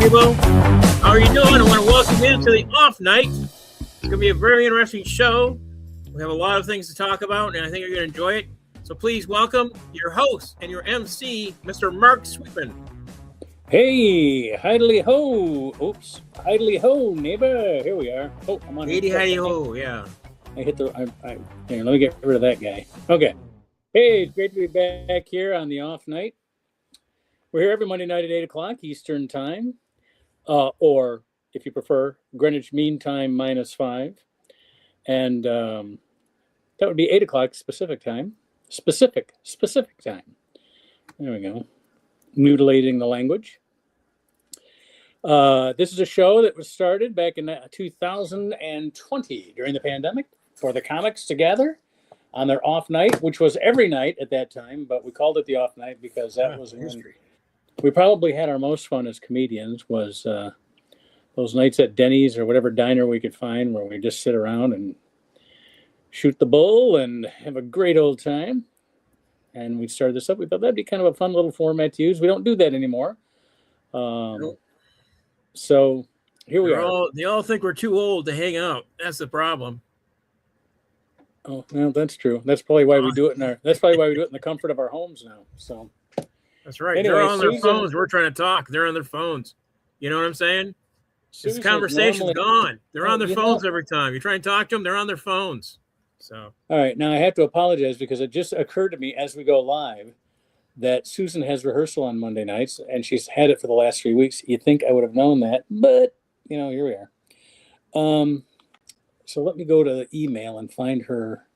people. How are you doing? I want to welcome you to the off night. It's going to be a very interesting show. We have a lot of things to talk about, and I think you're going to enjoy it. So please welcome your host and your MC, Mr. Mark Sweetman. Hey, hidely ho. Oops. Hidely ho, neighbor. Here we are. Oh, I'm on. Hidey ho, yeah. I hit the. Here, let me get rid of that guy. Okay. Hey, it's great to be back here on the off night. We're here every Monday night at 8 o'clock Eastern Time, or if you prefer, Greenwich Mean Time -5. And that would be 8 o'clock Pacific Time. Specific time. There we go. Mutilating the language. This is a show that was started back in 2020 during the pandemic for the comics to gather on their off night, which was every night at that time, but we called it the off night because that was history. We probably had our most fun as comedians was those nights at Denny's or whatever diner we could find where we just sit around and shoot the bull and have a great old time. And we started this up. We thought that'd be kind of a fun little format to use. We don't do that anymore. So here we are. They all think we're too old to hang out. That's the problem. Oh, well, that's true. That's probably why we do it in the comfort of our homes now. So that's right. Anyway, they're on their phones. We're trying to talk. They're on their phones. You know what I'm saying? This conversation's gone. They're on their phones every time. You try and talk to them, they're on their phones. So all right, now I have to apologize because it just occurred to me as we go live that Susan has rehearsal on Monday nights, and she's had it for the last 3 weeks. You'd think I would have known that, but here we are. So let me go to the email and find her.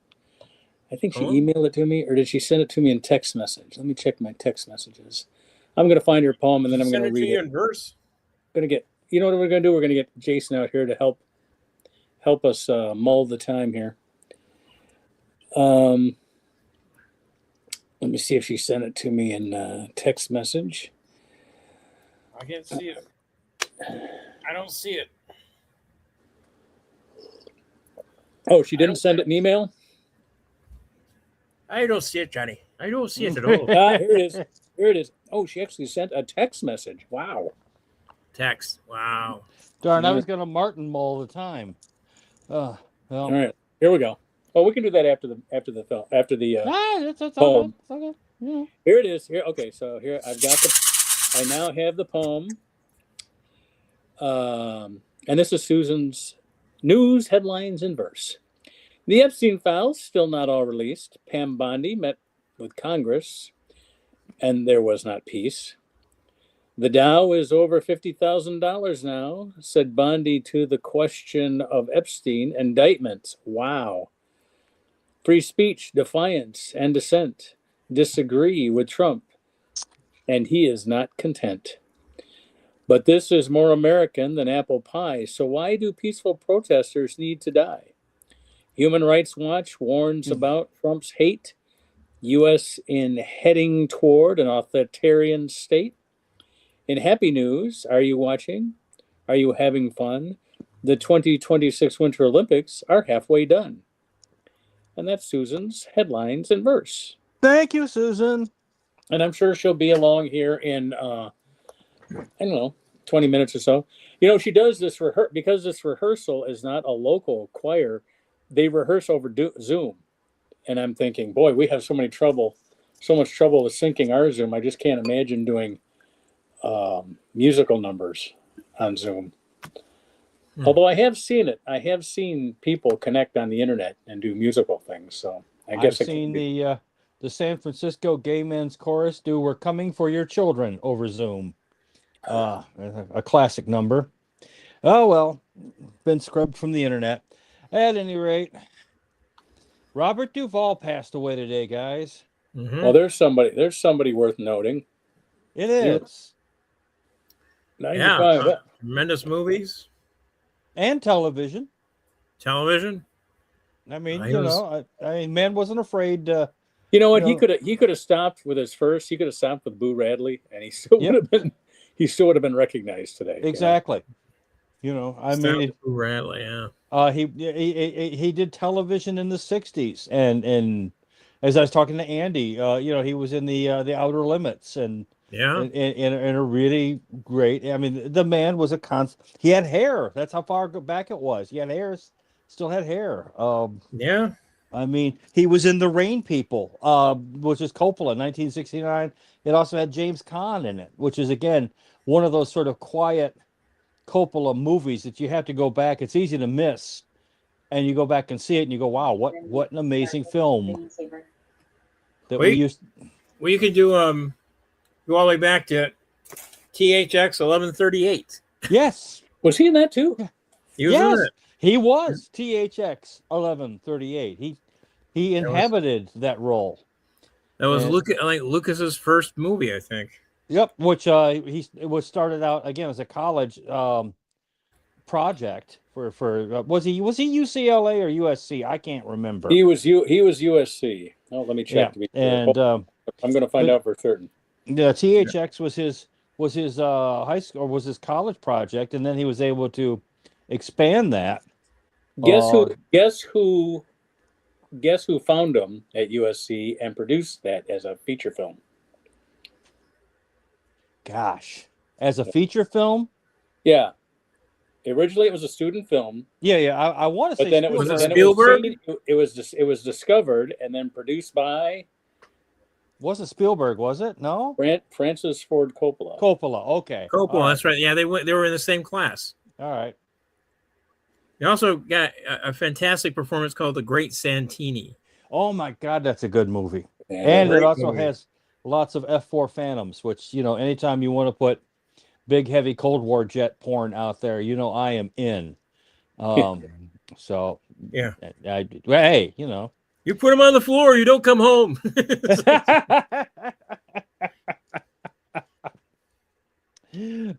I think she emailed it to me, or did she send it to me in text message? Let me check my text messages. I'm going to find her poem, and then I'm going to read it. In verse. You know what we're going to do? We're going to get Jason out here to help us mull the time here. Let me see if she sent it to me in text message. I can't see it. I don't see it. Oh, she didn't send it in email? I don't see it, Johnny. I don't see it at all. Here it is. Here it is. Oh, she actually sent a text message. Wow. Text. Wow. Darn, I was going to Martin all the time. Well. All right. Here we go. Oh, we can do that after the That's poem. okay. Yeah. Here it is. Here. Okay. So here I now have the poem. And this is Susan's news headlines in verse. The Epstein files still not all released. Pam Bondi met with Congress, and there was not peace. The Dow is over $50,000 now, said Bondi to the question of Epstein indictments. Wow. Free speech, defiance, and dissent disagree with Trump, and he is not content. But this is more American than apple pie, so why do peaceful protesters need to die? Human Rights Watch warns about Trump's hate, U.S. in heading toward an authoritarian state. In happy news, are you watching? Are you having fun? The 2026 Winter Olympics are halfway done. And that's Susan's headlines in verse. Thank you, Susan. And I'm sure she'll be along here in, 20 minutes or so. She does this because this rehearsal is not a local choir. They rehearse over Zoom. And I'm thinking, boy, we have so much trouble with syncing our Zoom. I just can't imagine doing musical numbers on Zoom. Although I have seen it. I have seen people connect on the internet and do musical things. So I've seen the San Francisco Gay Men's Chorus do We're Coming for Your Children over Zoom. A classic number. Oh, well, been scrubbed from the internet. At any rate, Robert Duvall passed away today, guys. Mm-hmm. Well, there's somebody worth noting. It is. Yeah, tremendous movies. And television. Television. I mean, man wasn't afraid. You know what? He could have stopped with his first. He could have stopped with Boo Radley, and he still would have been. He still would have been recognized today. Exactly. Boo Radley. Yeah. He did television in the 60s, and as I was talking to Andy, he was in the Outer Limits, and Yeah. in a really great. I mean, the man was he had hair. That's how far back it was. He had hair, still had hair. Yeah. I mean, he was in The Rain People, which is Coppola, 1969. It also had James Caan in it, which is, again, one of those sort of quiet Coppola movies that you have to go back. It's easy to miss. And you go back and see it and you go, wow, what an amazing film that we used. Well, you could do go all the way back to THX 1138. Yes. Was he in that too? He was in it. He was THX 1138. He inhabited that role. That was Lucas's first movie, I think. Yep, which it was started out again as a college project for was he UCLA or USC? I can't remember. He was USC. Oh, let me check. Yeah. And I'm going to find out for certain. Yeah, THX was his high school, or was his college project, and then he was able to expand that. Guess who found him at USC and produced that as a feature film? Gosh, as a feature film? Yeah. Originally, it was a student film. Yeah. I want to say, but then was it Spielberg? It was discovered and then produced by. Wasn't Spielberg, was it? No. Francis Ford Coppola. Okay. Coppola, that's right. Yeah, they were in the same class. All right. They also got a fantastic performance called The Great Santini. Oh my God, that's a good movie. Yeah, and it also has lots of F-4 Phantoms, which, anytime you want to put big, heavy Cold War jet porn out there, I am in. So yeah, hey, you put them on the floor, you don't come home.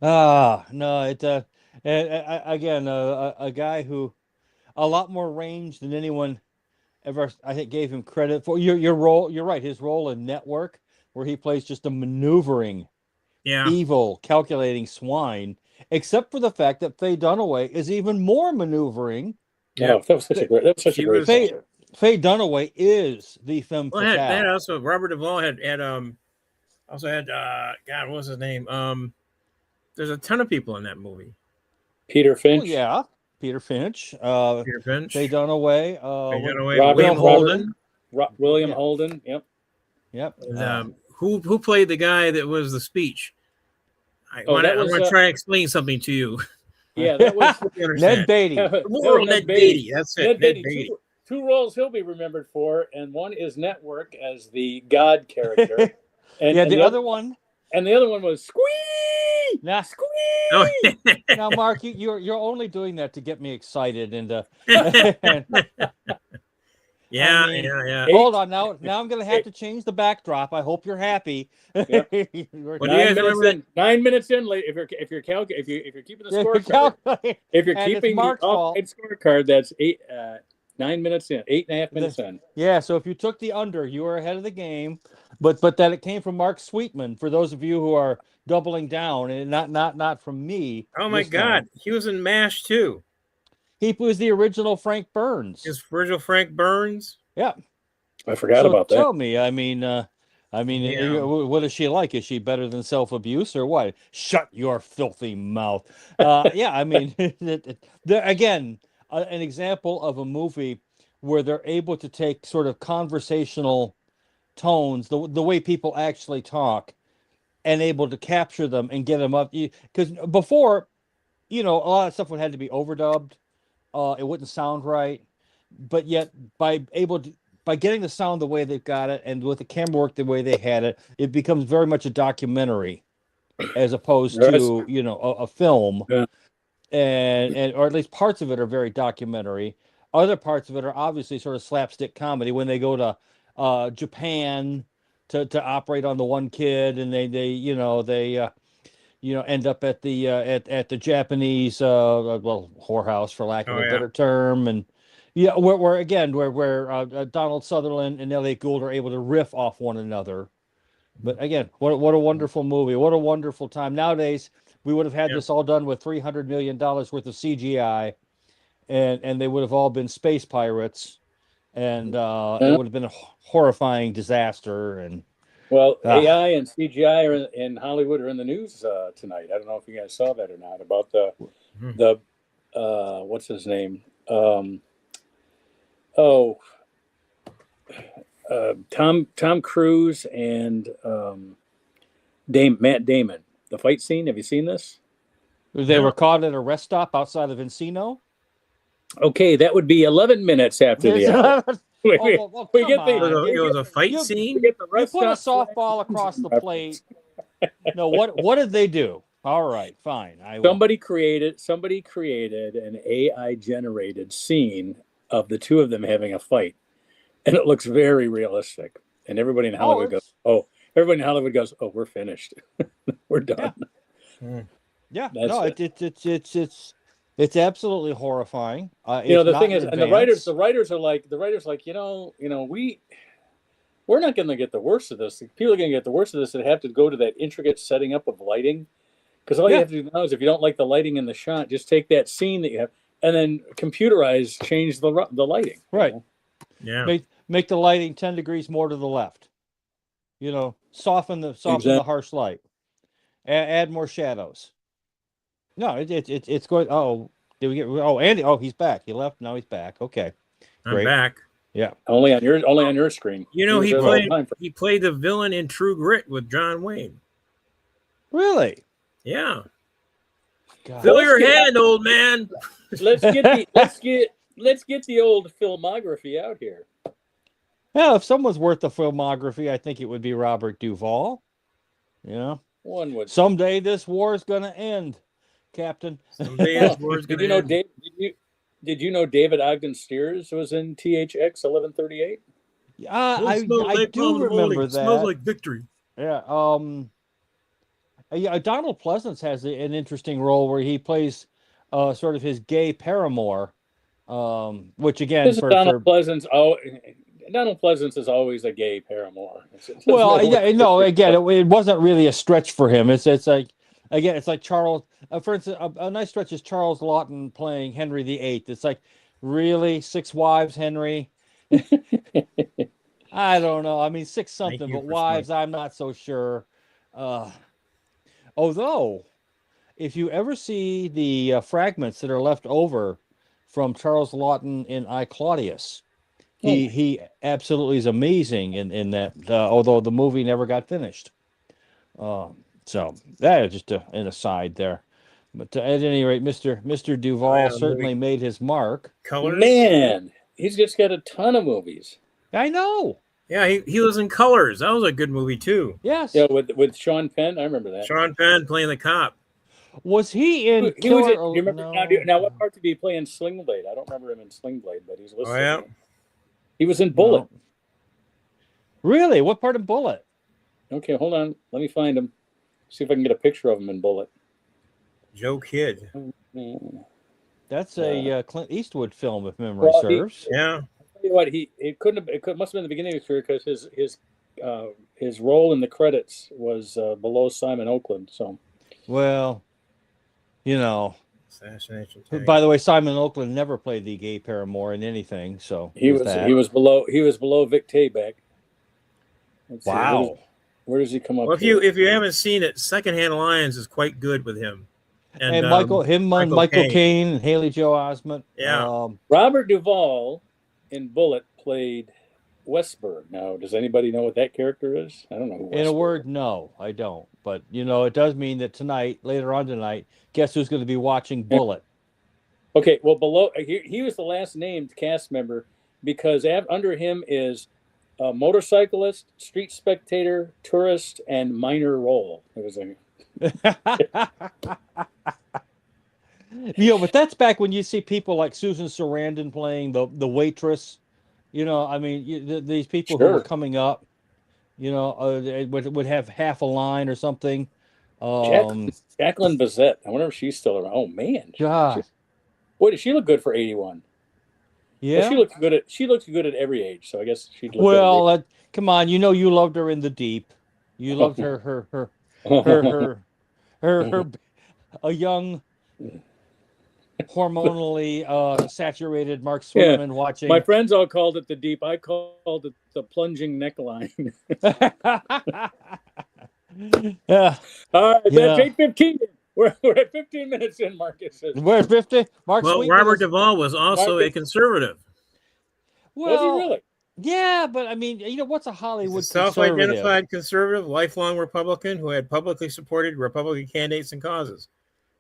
No, it again, a guy who a lot more range than anyone ever, I think, gave him credit for. Your role, you're right, his role in Network, where he plays just a maneuvering, evil, calculating swine, except for the fact that Faye Dunaway is even more maneuvering. Yeah, that was such a great Faye Dunaway is the femme fatale. That also, Robert Duvall had God, what was his name? There's a ton of people in that movie. Peter Finch. Oh, yeah, Peter Finch. Peter Finch. Faye Dunaway. William Holden. William Holden. Yep. And, who played the guy that was the speech? I want to try to explain something to you. Yeah, that was Ned Beatty. Ned Beatty. That's it. Ned Beatty. Two roles he'll be remembered for, and one is Network as the God character. And the other one. And the other one was Squee! Nah. Squee! Oh. Now, Mark, you're only doing that to get me excited and yeah. Hold on, now I'm gonna have to change the backdrop. I hope you're happy. Yep. 9 minutes in, if you're keeping the scorecard, if you're keeping the offside scorecard, that's 9 minutes in, 8.5 minutes in. Yeah, so if you took the under, you were ahead of the game. But that it came from Mark Sweetman, for those of you who are doubling down, and not from me. Oh my God, he was in MASH too. He was the original Frank Burns. His original Frank Burns. Yeah, I forgot about that. Tell me, what is she like? Is she better than self-abuse or what? Shut your filthy mouth. Again, an example of a movie where they're able to take sort of conversational tones, the way people actually talk, and able to capture them and get them up. Because before, a lot of stuff would have to be overdubbed. It wouldn't sound right. But yet, by getting the sound the way they've got it, and with the camera work the way they had it, it becomes very much a documentary, as opposed to a film. Yeah. And or at least parts of it are very documentary. Other parts of it are obviously sort of slapstick comedy when they go to Japan to operate on the one kid, and they end up at the Japanese whorehouse, for lack of a better term, and where Donald Sutherland and Elliot Gould are able to riff off one another. But again, what a wonderful movie! What a wonderful time. Nowadays, we would have had this all done with $300 million worth of CGI, and they would have all been space pirates. And it would have been a horrifying disaster. And Well, Ah. AI and CGI are in Hollywood are in the news tonight. I don't know if you guys saw that or not about the what's his name? Oh, Tom Cruise and Matt Damon. The fight scene. Have you seen this? They were caught at a rest stop outside of Encino. Okay, that would be 11 minutes after the hour. Come on. It was a fight scene. get the You rest put a stop softball across the plate. No, what did they do? All right, fine. Somebody created an AI generated scene of the two of them having a fight, and it looks very realistic. And everybody in Hollywood goes, we're finished. We're done. Yeah. No, it's absolutely horrifying. The thing is, and the writers are like, we're not going to get the worst of this. People are going to get the worst of this and have to go to that intricate setting up of lighting. Because all you have to do now is, if you don't like the lighting in the shot, just take that scene that you have and then computerize, change the lighting. Right. Yeah. Make the lighting 10 degrees more to the left. Soften the harsh light. Add more shadows. No, it's going. Oh, did we get? Oh, Andy. Oh, he's back. He left. Now he's back. Okay. I'm back. Yeah. Only on your screen. He played the villain in True Grit with John Wayne. Really? Yeah. God. Fill your hand, old man. Let's get the old filmography out here. Well, if someone's worth the filmography, I think it would be Robert Duvall. One would. Someday this war is going to end, Captain. Someday this war is going to end. Did you know David Ogden Stiers was in THX 1138? I do remember that. Smells like victory. Yeah. Donald Pleasance has an interesting role where he plays sort of his gay paramour, which again Donald Pleasance. Donald Pleasance is always a gay paramour. Again, it wasn't really a stretch for him. It's like Charles. For instance, a nice stretch is Charles Lawton playing Henry VIII. It's like, really, 6 wives, Henry? I don't know. I mean, 6 something, but wives, I'm not so sure. Although, if you ever see the fragments that are left over from Charles Lawton in I, Claudius, he absolutely is amazing in that, although the movie never got finished. So that is just an aside there. But at any rate, Mr. Duvall certainly made his mark. Colors? Man, he's just got a ton of movies. I know. Yeah, he was in Colors. That was a good movie too. Yes. Yeah, with Sean Penn. I remember that. Sean Penn playing the cop. Was he in? Do you remember? Now, what part did he play in Sling Blade? I don't remember him in Sling Blade, but he's listed. Oh yeah. He was in Bullet. No. Really? What part of Bullet? Okay, hold on. Let me find him. See if I can get a picture of him in Bullet. Joe Kidd. That's a Clint Eastwood film, if memory serves. Yeah. I'll tell you what, it must have been the beginning of his career, because his role in the credits was below Simon Oakland. So, well, Assassination. By the way, Simon Oakland never played the gay paramour in anything, so he was below Vic Tayback. Wow. Where does he come up? Well, if you haven't seen it, Secondhand Alliance is quite good with him. And Michael Caine and Haley Joel Osment. Yeah. Robert Duvall in Bullet played Westberg. Now, does anybody know what that character is? I don't know. Who in a word, no, I don't. But it does mean that later on tonight, guess who's going to be watching Bullet? Okay, well, below he was the last named cast member, because under him is a motorcyclist, street spectator, tourist, and minor role. It was but that's back when you see people like Susan Sarandon playing the waitress. These people who were coming up, would have half a line or something. Jacqueline Bisset. I wonder if she's still around. Oh man, God, boy, did she look good for 81? Yeah, well, she looked good at every age. So I guess she'd look. Well, come on, you loved her in The Deep. You loved her a young hormonally saturated Mark Yeah. Sweetman watching. My friends all called it the deep. I called it the plunging neckline. Yeah, All right, that's yeah. 8:15. We're at 15 minutes in, Marcus says. Where's 50? Mark Well, Sweetman Robert is. Duvall was also a Marcus, conservative. was he Well, really? yeah, but I mean, what's a He's a Hollywood conservative? self-identified conservative, lifelong Republican who had publicly supported Republican candidates and causes.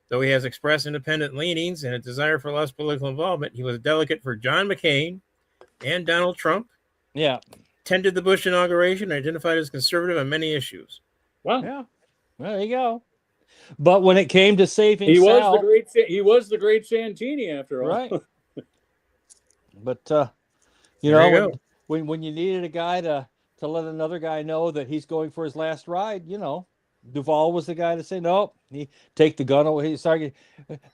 Though he has expressed independent leanings and a desire for less political involvement, he was a delegate for John McCain and Donald Trump, Yeah, attended the Bush inauguration, and identified as conservative on many issues. Wow. yeah. Well, there you go. But when it came to saving He was Sal, the great Santini after all. right? But There you go. when you needed a guy to let another guy know that he's going for his last ride, Duvall was the guy to say no. He take the gun away. He started.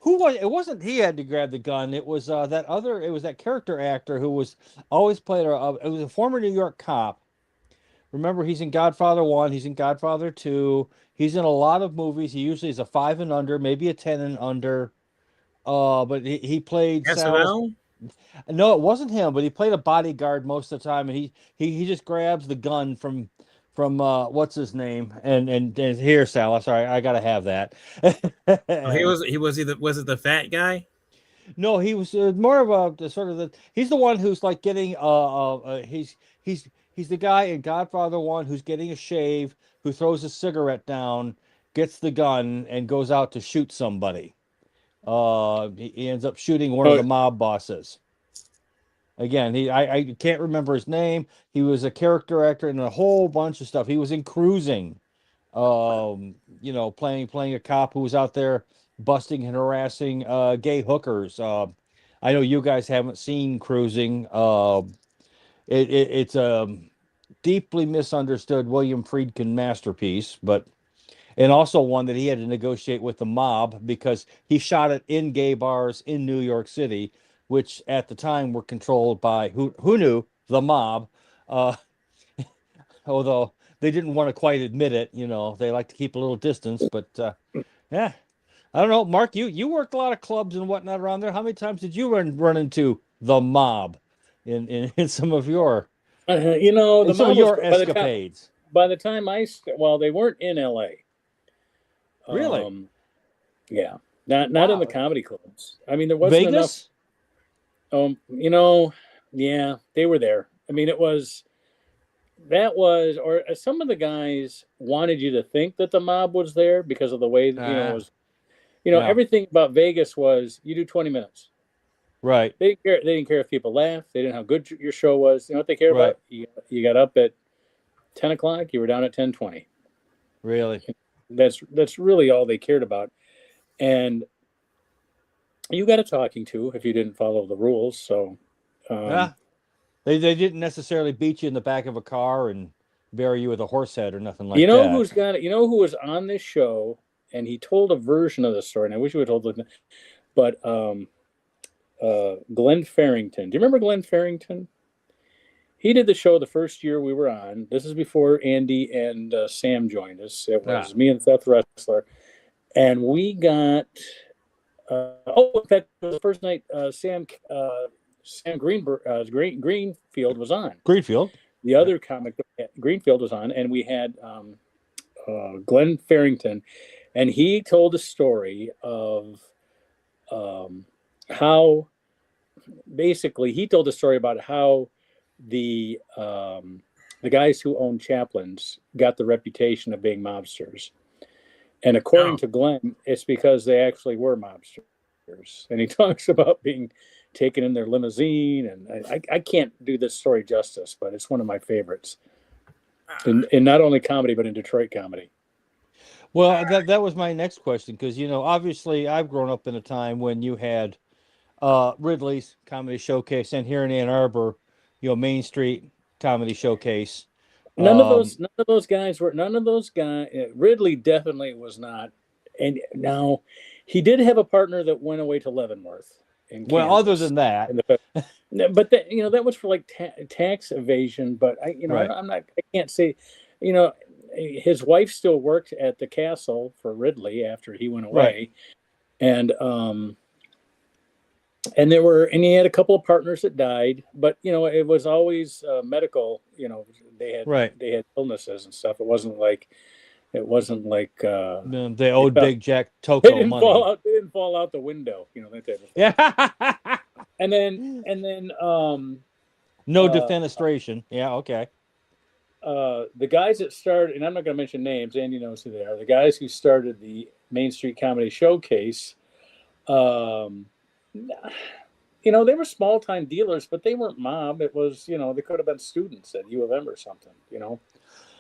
Who was it? Wasn't he had to grab the gun? It was that other. It was that character actor who was always played. It was a former New York cop. Remember, he's in Godfather 1. He's in Godfather 2. He's in a lot of movies. He usually is a 5 and under, maybe a 10 and under. But he played Sal's. SNL? No, it wasn't him, but he played a bodyguard most of the time, and he just grabs the gun from what's his name, and here, Sal. Sorry, I gotta have that. Oh, was it the fat guy? No, he was more of a sort of he's the one who's like getting he's the guy in Godfather 1 who's getting a shave, who throws a cigarette down, gets the gun, and goes out to shoot somebody. He ends up shooting one of the mob bosses. Again, I can't remember his name. He was a character actor in a whole bunch of stuff. He was in Cruising, playing a cop who was out there busting and harassing gay hookers. I know you guys haven't seen Cruising. It's a deeply misunderstood William Friedkin masterpiece, and also one that he had to negotiate with the mob because he shot it in gay bars in New York City, which at the time were controlled by who knew the mob, although they didn't want to quite admit it. They like to keep a little distance. But yeah, I don't know, Mark. You worked a lot of clubs and whatnot around there. How many times did you run into the mob in some of your The some of mob your was, escapades? by the time they weren't in L.A. Really? Yeah, not in the comedy clubs. I mean, there wasn't Vegas? enough. Yeah, they were there. I mean, or some of the guys wanted you to think that the mob was there because of the way that, it was. Yeah. Everything about Vegas was you do 20 minutes. Right. They didn't care if people laughed. They didn't know how good your show was. You know what they cared Right. about? You got up at 10 o'clock. You were down at 10:20. Really? That's really all they cared about. And you got a talking to if you didn't follow the rules. So, Yeah. They didn't necessarily beat you in the back of a car and bury you with a horse head or nothing like that. who's got it? You know who was on this show, and he told a version of the story. And I wish he would have told it, but Glenn Farrington. Do you remember Glenn Farrington? He did the show the first year we were on. This is before Andy and Sam joined us. It was me and Seth Wrestler, and we got. In fact, the first night Sam Greenfield was on. Greenfield. The other comic, Greenfield, was on, and we had Glenn Farrington, and he told a story of how basically he told a story about how the guys who owned Chaplin's got the reputation of being mobsters. And according to Glenn, it's because they actually were mobsters. And he talks about being taken in their limousine. And I can't do this story justice, but it's one of my favorites. In not only comedy, but in Detroit comedy. Well, that was my next question, because, obviously I've grown up in a time when you had Ridley's Comedy Showcase, and here in Ann Arbor, Main Street Comedy Showcase. None of those guys. Ridley definitely was not. And now he did have a partner that went away to Leavenworth. Well, other than that, but that was for like tax evasion. But Right. I can't say, his wife still worked at the castle for Ridley after he went away, Right. and and he had a couple of partners that died, but it was always medical. They Right. had illnesses and stuff. It wasn't like They owed Big Jack they Toko didn't money. fall out. They didn't fall out the window. That type of thing. Yeah. And then No defenestration. Yeah. Okay. the guys that started, and I'm not going to mention names, Andy knows who they are, the guys who started the Main Street Comedy Showcase, they were small time dealers, but they weren't mob. It was, they could have been students at U of M or something,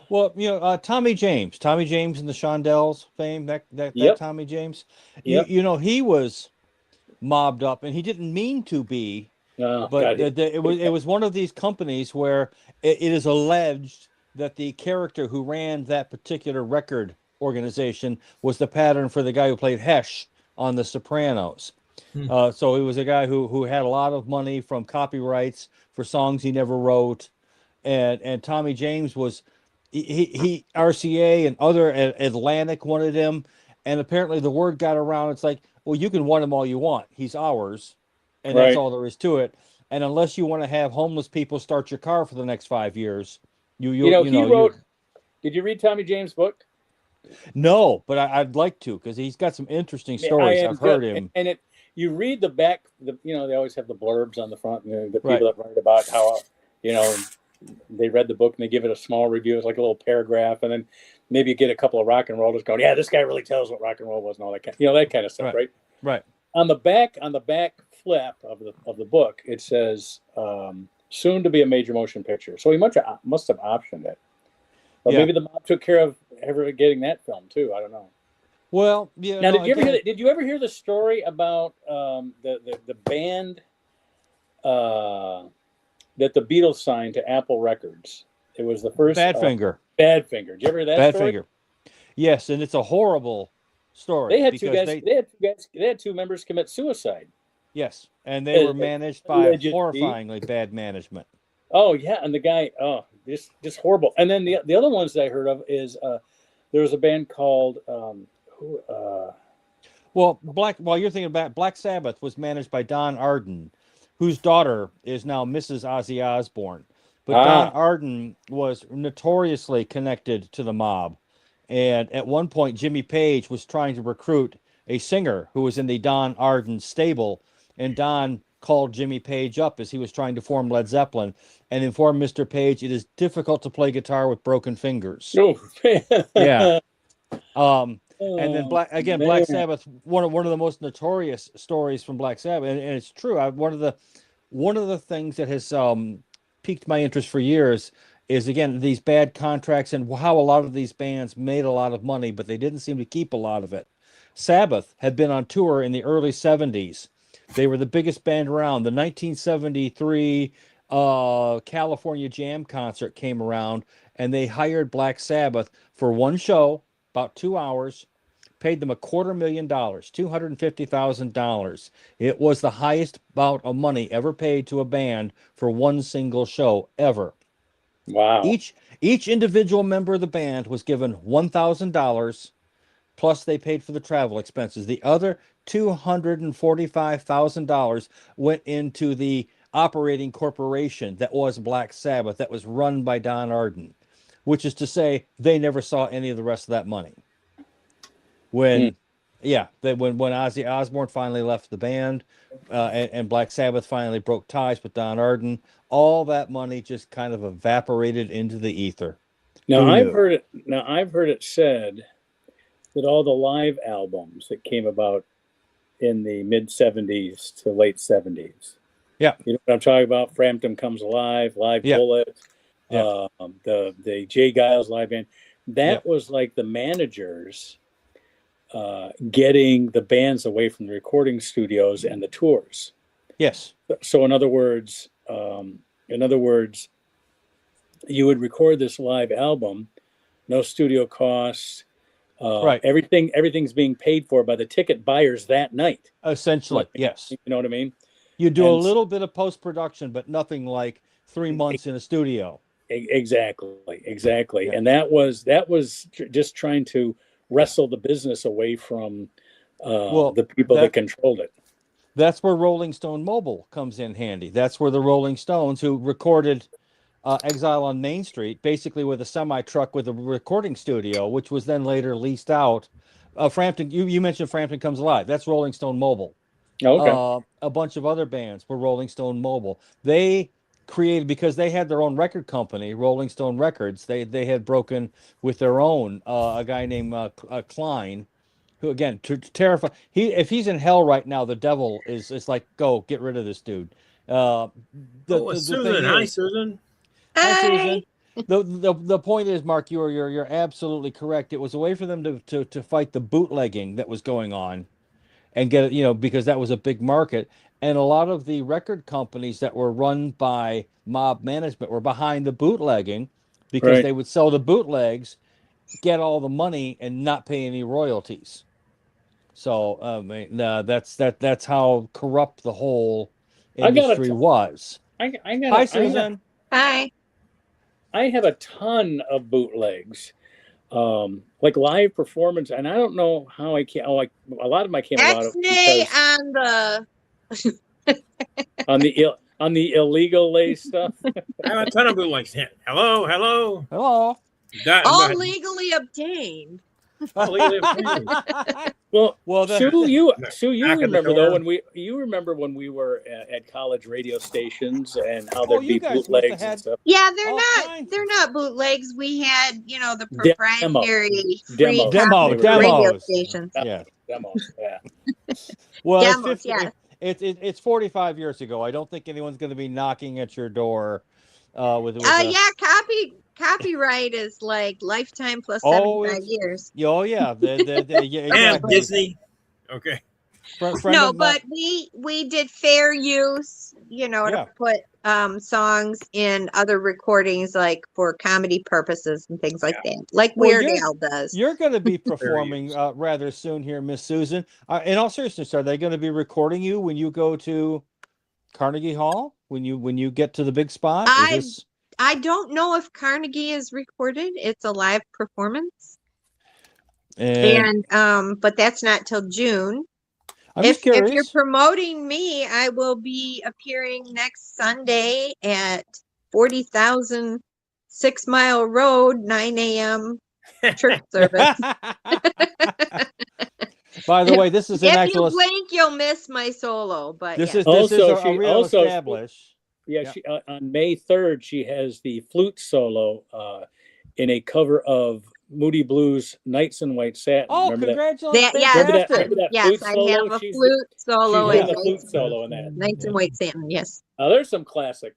Well, Tommy James and the Shondells fame, that Yep. Tommy James, Yep. he was mobbed up, and he didn't mean to be, Oh, but God. it was one of these companies where it is alleged that the character who ran that particular record organization was the pattern for the guy who played Hesh on The Sopranos. So he was a guy who had a lot of money from copyrights for songs he never wrote, and Tommy James was he RCA and other Atlantic wanted him, and apparently the word got around. It's like, well, you can want him all you want. He's ours, and that's Right. all there is to it. And unless you want to have homeless people start your car for the next 5 years, He wrote. Did you read Tommy James' book? No, but I'd like to, because he's got some interesting stories. I've heard him. And you read the back, they always have the blurbs on the front, the people Right. that write about how, they read the book and they give it a small review. It's like a little paragraph, and then maybe you get a couple of rock and rollers going, yeah, this guy really tells what rock and roll was and all that kind, that kind of stuff, right? Right. On the back flip of the book, it says, soon to be a major motion picture. So he must have optioned it. But maybe the mob took care of ever getting that film too. I don't know. Well, yeah. Now, did you ever hear the story about the band that the Beatles signed to Apple Records? It was the first Badfinger. Badfinger. Did you ever hear that story? Badfinger. Yes, and it's a horrible story. They had two guys. They had two members commit suicide. Yes, and they were managed by allegedly. horrifyingly bad management. Oh yeah, and the guy, just horrible. And then the other ones that I heard of is there was a band called Well, while you're thinking about Black Sabbath was managed by Don Arden, whose daughter is now Mrs. Ozzy Osbourne. But Don Arden was notoriously connected to the mob. And at one point, Jimmy Page was trying to recruit a singer who was in the Don Arden stable. And Don called Jimmy Page up as he was trying to form Led Zeppelin and informed Mr. Page it is difficult to play guitar with broken fingers. Oh, yeah. And then Black Sabbath, one of the most notorious stories from Black Sabbath, and it's true. One of the things that has piqued my interest for years is, again, these bad contracts and how a lot of these bands made a lot of money, but they didn't seem to keep a lot of it. Sabbath had been on tour in the early 70s. They were the biggest band around. The 1973 California Jam concert came around, and they hired Black Sabbath for one show, about 2 hours, paid them $250,000, $250,000. It was the highest amount of money ever paid to a band for one single show ever. Wow. Each individual member of the band was given $1,000, plus they paid for the travel expenses. The other $245,000 went into the operating corporation that was Black Sabbath, that was run by Don Arden, which is to say they never saw any of the rest of that money. When Ozzy Osbourne finally left the band, and Black Sabbath finally broke ties with Don Arden, all that money just kind of evaporated into the ether. Now I've heard it said that all the live albums that came about in the mid 70s to late 70s. Yeah. You know what I'm talking about? Frampton Comes Alive, Live Bullet, the Jay Giles live band. That was like the managers getting the bands away from the recording studios and the tours. Yes. So in other words, you would record this live album, no studio costs. Right. Everything's being paid for by the ticket buyers that night. Essentially, yes. You know what I mean? You do a little bit of post-production, but nothing like 3 months in a studio. Exactly. Yeah. And that was just trying to wrestle the business away from the people that controlled it. That's where Rolling Stone Mobile comes in handy. That's where the Rolling Stones, who recorded Exile on Main Street, basically with a semi-truck with a recording studio, which was then later leased out. Frampton, you mentioned Frampton Comes Alive. That's Rolling Stone Mobile. Okay. A bunch of other bands were Rolling Stone Mobile. They created, because they had their own record company, Rolling Stone Records. They had broken with their own, a guy named Klein, who, again, terrified. If he's in hell right now, the devil is like, go get rid of this dude. The Susan. thing Hi, is, Susan. hi, Hi. Susan. The point is, Mark, you're absolutely correct. It was a way for them to fight the bootlegging that was going on, and get it, because that was a big market. And a lot of the record companies that were run by mob management were behind the bootlegging, because Right. they would sell the bootlegs, get all the money, and not pay any royalties. So that's how corrupt the whole I got a industry was. Hi, Susan. Hi. I have a ton of bootlegs, like live performance, and I don't know how I came. Like a lot of them I came about X-nay because on the on the illegal lay stuff. I have a ton of bootlegs. Hello. Hello. all legally obtained. Oh, legally obtained. Well, Well, Sue, you Back of the remember door. though you remember when we were at college radio stations and how there'd you be guys must have bootlegs had- and stuff. Yeah, Kinds. they're not bootlegs. We had, the proprietary free Demos. copies of radio Demos. stations. Yeah. Demos. Yeah. Well, Demos, it's 50, yeah. it's 45 years ago. I don't think anyone's going to be knocking at your door with Copyright is like lifetime plus Oh, 75 years. Oh yeah, yeah, Damn, exactly. Disney. Okay. No, but we did fair use, to put songs in other recordings, like for comedy purposes and things like that, like Weird Al does. You're going to be performing rather soon here, Miss Susan. In all seriousness, are they going to be recording you when you go to Carnegie Hall? When you get to the big spot? I don't know if Carnegie is recorded. It's a live performance, and but that's not till June. If you're promoting me, I will be appearing next Sunday at 40,000 6 Mile Road, 9 a.m. church service. By the way, this is an if actual. You blink, you'll miss my solo. But this yeah. is a real establish. Yeah, she, on May 3rd, she has the flute solo in a cover of Moody Blues "Nights in White Satin." Oh, remember congratulations! Remember that yes, flute I solo? have a flute solo. She's doing the flute solo in that. Nights in White Satin, yes. There's some classic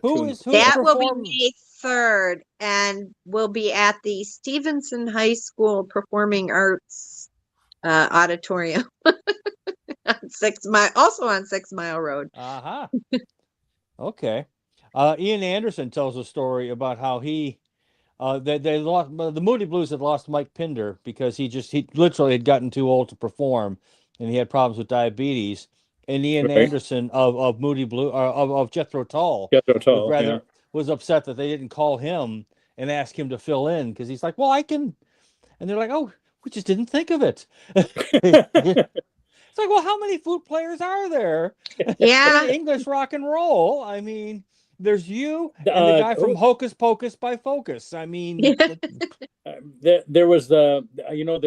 tunes. That will be May 3rd, and will be at the Stevenson High School Performing Arts Auditorium. On 6 Mile, also on 6 Mile Road. Okay. Ian Anderson tells a story about how they lost, the Moody Blues had lost Mike Pinder because he literally had gotten too old to perform, and he had problems with diabetes. And Ian Anderson of Moody Blue of Jethro Tull was upset that they didn't call him and ask him to fill in, because he's like, well, I can, and they're like, oh, we just didn't think of it. It's like, well, how many flute players are there? Yeah. English rock and roll. I mean, there's you and the guy from Hocus Pocus by Focus. I mean, there was their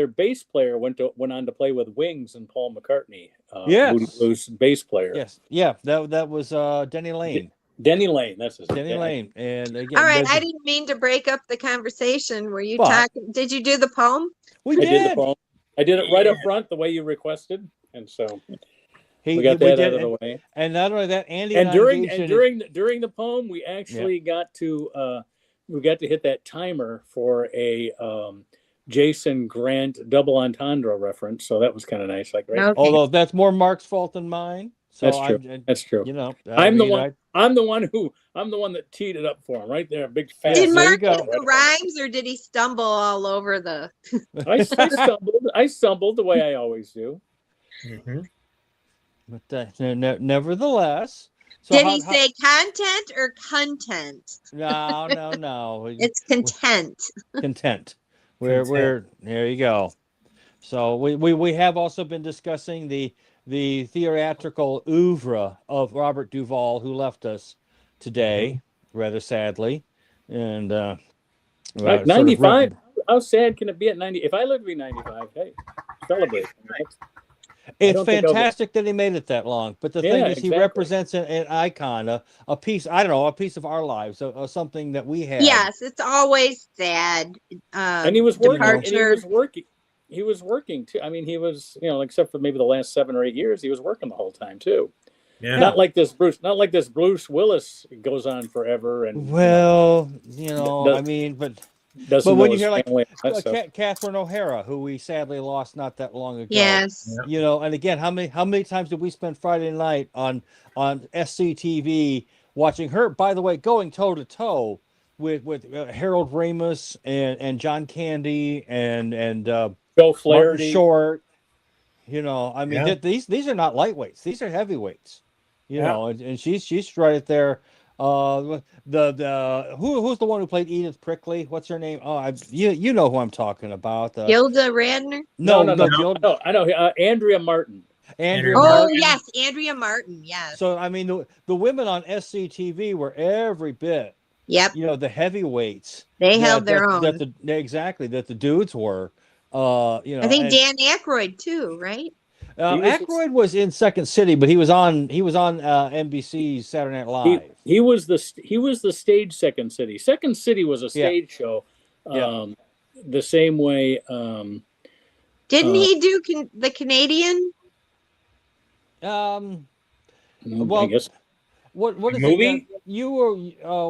bass player went on to play with Wings and Paul McCartney. Moody Blues bass player. Yes, yeah, that was Denny Lane. Denny Lane, that's his name. Denny Lane. And again, all right, I didn't mean to break up the conversation. Were you talking? Did you do the poem? I did the poem. I did it right up front, the way you requested. And so we got that out of the way. And not only that, Andy during the poem, we actually got to hit that timer for a Jason Grant double entendre reference. So that was kind of nice. Like, right? Okay. Although that's more Mark's fault than mine. So that's true. That's true. I'm the one that teed it up for him right there. Big fat. Did Mark get the rhymes, or did he stumble all over the? I stumbled the way I always do. Mm-hmm. But nevertheless, so did he say content or content? No. It's content. Content. We're there. You go. So we have also been discussing the theatrical oeuvre of Robert Duvall, who left us today, rather sadly, and 95. How sad can it be at 90? If I live to be 95, hey, celebrate. It's fantastic that he made it that long. But the thing is, exactly. he represents an icon, a piece. I don't know, a piece of our lives, something that we have. Yes, it's always sad. And he was working. And he was working too. I mean, he was, except for maybe the last 7 or 8 years, he was working the whole time too. Yeah. Not like this Bruce Willis goes on forever. And I mean, but when you hear like Catherine O'Hara, who we sadly lost not that long ago, yes, and again, how many times did we spend Friday night on SCTV watching her? By the way, going toe to toe with Harold Ramis and John Candy and Joe Flaherty, Short. I mean, these are not lightweights; these are heavyweights. And she's right there. Who's the one who played Edith Prickly? What's her name? Oh, you know who I'm talking about. Gilda Radner? No. I know. Andrea Martin. Andrea Martin. Yes, Andrea Martin. Yes. So I mean, the women on SCTV were every bit. Yep. The heavyweights. They held their own. That the dudes were. I think Dan Aykroyd too, right? Aykroyd was in Second City, but he was on NBC's Saturday Night Live. He was the stage Second City. Second City was a stage show, the same way. Didn't he do the Canadian? Well, I guess. What is movie? You were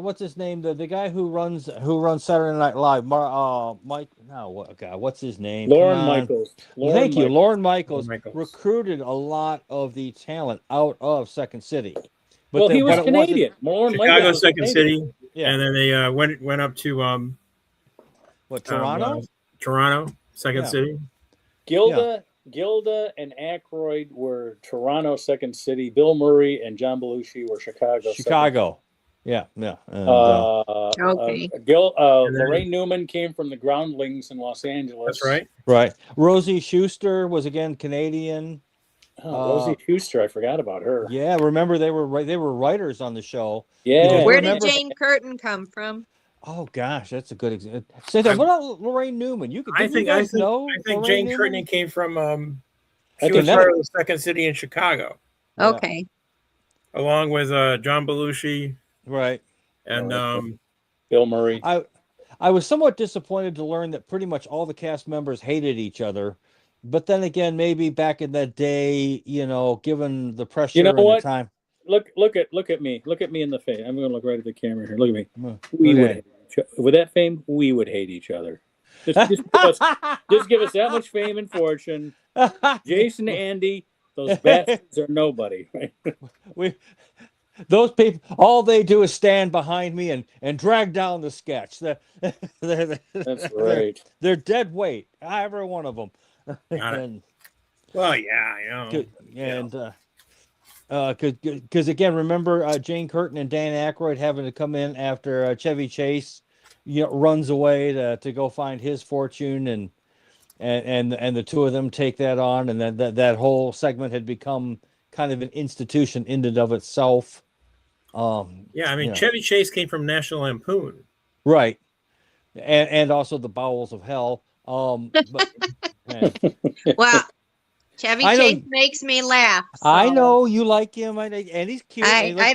what's his name? The guy who runs Saturday Night Live. Mike. No, what's his name? Lorne Michaels. Thank you, Lorne Michaels. Recruited a lot of the talent out of Second City. But he was Canadian. Chicago, Second City. Yeah, and then they went up to Toronto? Toronto, Second City. Gilda and Aykroyd were Toronto, Second City. Bill Murray and John Belushi were Chicago. Yeah. And, okay. Lorraine Newman came from the Groundlings in Los Angeles. That's right. Right. Rosie Schuster was again Canadian. Rosie Schuster, I forgot about her. Yeah, remember they were writers on the show. Yeah. Where did Jane Curtin come from? Oh gosh, that's a good example. What about Lorraine Newman? I think Jane Curtin came from. She was part of the Second City in Chicago. Okay. Along with John Belushi. Right. And Bill Murray. I was somewhat disappointed to learn that pretty much all the cast members hated each other. But then again, maybe back in that day, given the pressure and the time. Look at me. Look at me in the face. I'm going to look right at the camera here. Look at me. With that fame, we would hate each other. Just give us that much fame and fortune. Jason, Andy, those bastards are nobody. Right? Those people, all they do is stand behind me and drag down the sketch. That's right. They're dead weight. Every one of them. Well, yeah, I know. And because again, remember Jane Curtin and Dan Aykroyd having to come in after Chevy Chase, runs away to go find his fortune, and the two of them take that on, and then that whole segment had become kind of an institution in and of itself. Chevy Chase came from National Lampoon, right, and also the Bowels of Hell. Well, Chevy Chase makes me laugh. So. I know you like him, and he's cute. I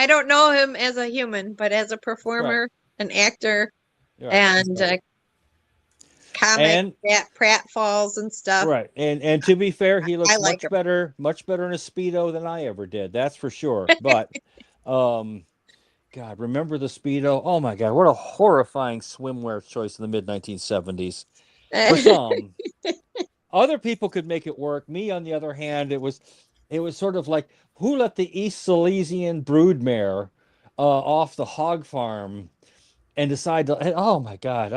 don't know him as a human, but as a performer, an actor, and comic pratfalls and stuff. Right, and to be fair, he looks much better in a Speedo than I ever did. That's for sure. But, God, remember the Speedo? Oh my God, what a horrifying swimwear choice in the mid 1970s. For some. Other people could make it work. Me, on the other hand, it was sort of like, who let the East Silesian broodmare off the hog farm and decide to? Oh my God!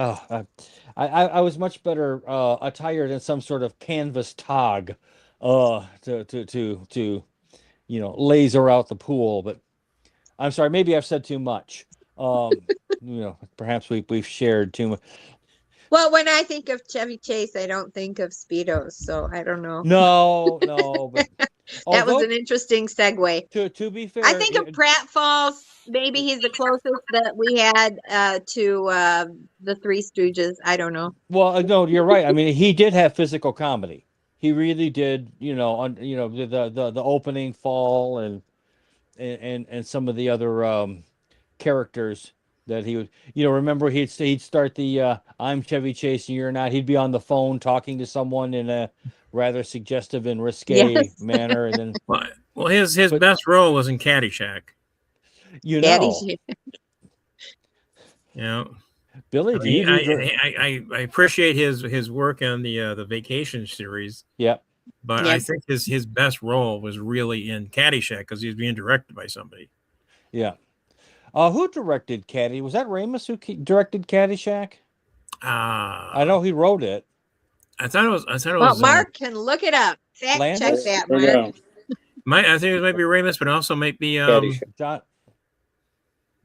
I was much better attired in some sort of canvas tog to laser out the pool. But I'm sorry, maybe I've said too much. Perhaps we've shared too much. Well, when I think of Chevy Chase, I don't think of Speedos, so I don't know. No, but that was an interesting segue. To be fair, I think of pratfalls. Maybe he's the closest that we had to the Three Stooges. I don't know. Well, no, you're right. I mean, he did have physical comedy. He really did. The opening fall and some of the other characters that he would. Remember he'd start the "I'm Chevy Chase and you're not." He'd be on the phone talking to someone in a rather suggestive and risque manner, and then. Well, his best role was in Caddyshack. Caddyshack. Billy, I appreciate his work on the Vacation series. Yeah, but I think his best role was really in Caddyshack because he was being directed by somebody. Yeah. Who directed Caddy? Was that Ramis who directed Caddyshack? I know he wrote it. I thought it was. Well, Mark can look it up. Fact check that, Mark. I think it might be Ramis, but also might be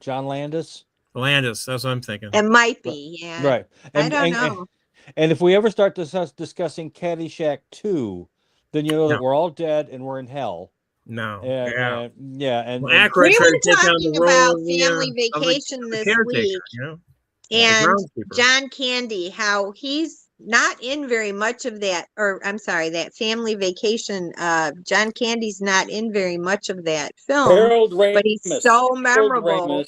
John Landis. Landis, that's what I'm thinking. It might be, yeah. Right. I don't know. And if we ever start discussing Caddyshack 2, then you know that we're all dead and we're in hell. No. And we were talking about Family Vacation this week. And John Candy, how he's not in very much of that, or I'm sorry, that Family Vacation. John Candy's not in very much of that film, but he's so memorable.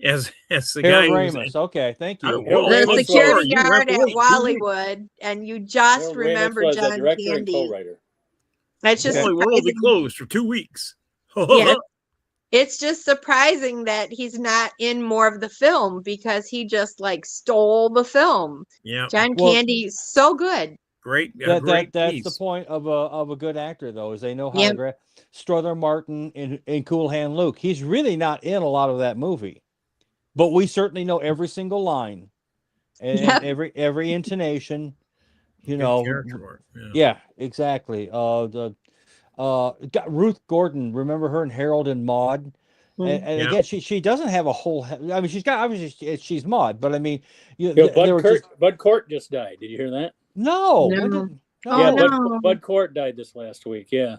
As the Harold guy Ramis. Okay, thank you. The security guard at Wally-Wood, and you just remember John Candy. That's just will be closed for 2 weeks. Yeah. It's just surprising that he's not in more of the film because he just stole the film. Yeah, John Candy's so good. Great. That's the point of a good actor, though, is they know how to Strother Martin and Cool Hand Luke. He's really not in a lot of that movie, but we certainly know every single line and every intonation. Yeah, exactly. Ruth Gordon, remember her in Harold and Maude? And again, she doesn't have a whole. I mean, she's got obviously she's Maude, but I mean, Bud Cort just died. Did you hear that? No. Bud Cort died this last week. Yeah.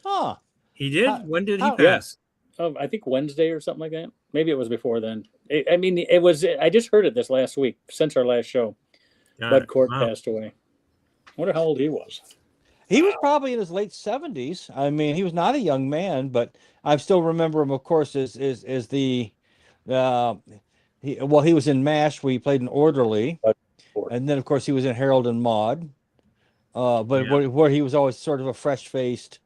Huh. He did. When did he pass? I think Wednesday or something like that. Maybe it was before then. It was. I just heard it this last week since our last show. Bud Cort passed away. I wonder how old he was. He was probably in his late 70s. I mean, he was not a young man, but I still remember him, of course, as the he was in MASH where he played an orderly, and then of course he was in Harold and Maude, where he was always sort of a fresh-faced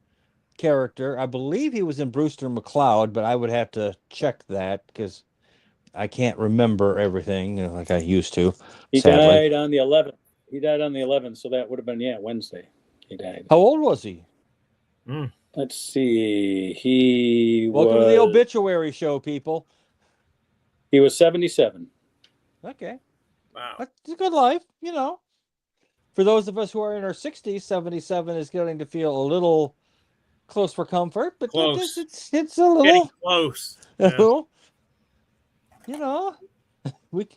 character. I believe he was in Brewster McCloud, but I would have to check that because I can't remember everything like I used to. He died on the 11th. So that would have been Wednesday. He died. How old was he? Let's see. Welcome to the obituary show, people. He was 77. Okay. Wow. That's a good life, For those of us who are in our 60s, 77 is getting to feel a little close for comfort, but close. It's a little getting close. A little, we.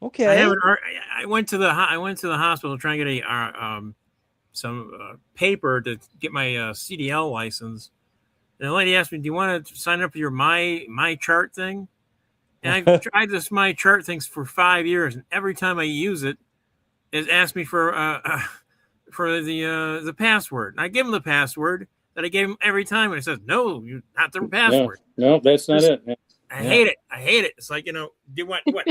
Okay. I went to the hospital trying to get some paper to get my CDL license, and the lady asked me, "Do you want to sign up for your my chart thing?" And I've tried this my chart things for 5 years, and every time I use it, it asks me for the password. And I give them the password that I gave them every time, and it says, "No, you're not the password." No, that's not it. I hate it. It's like, do you want what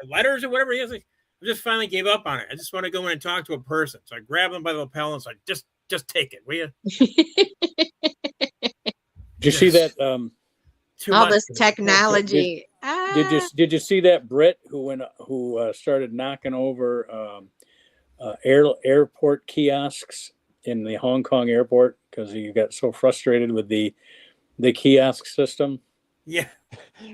letters or whatever it is? I just finally gave up on it. I just want to go in and talk to a person. So I grab them by the lapel and like, just take it, will you? Did you see that? All this technology. Did you see that Brit who started knocking over airport kiosks in the Hong Kong airport because he got so frustrated with the kiosk system? Yeah.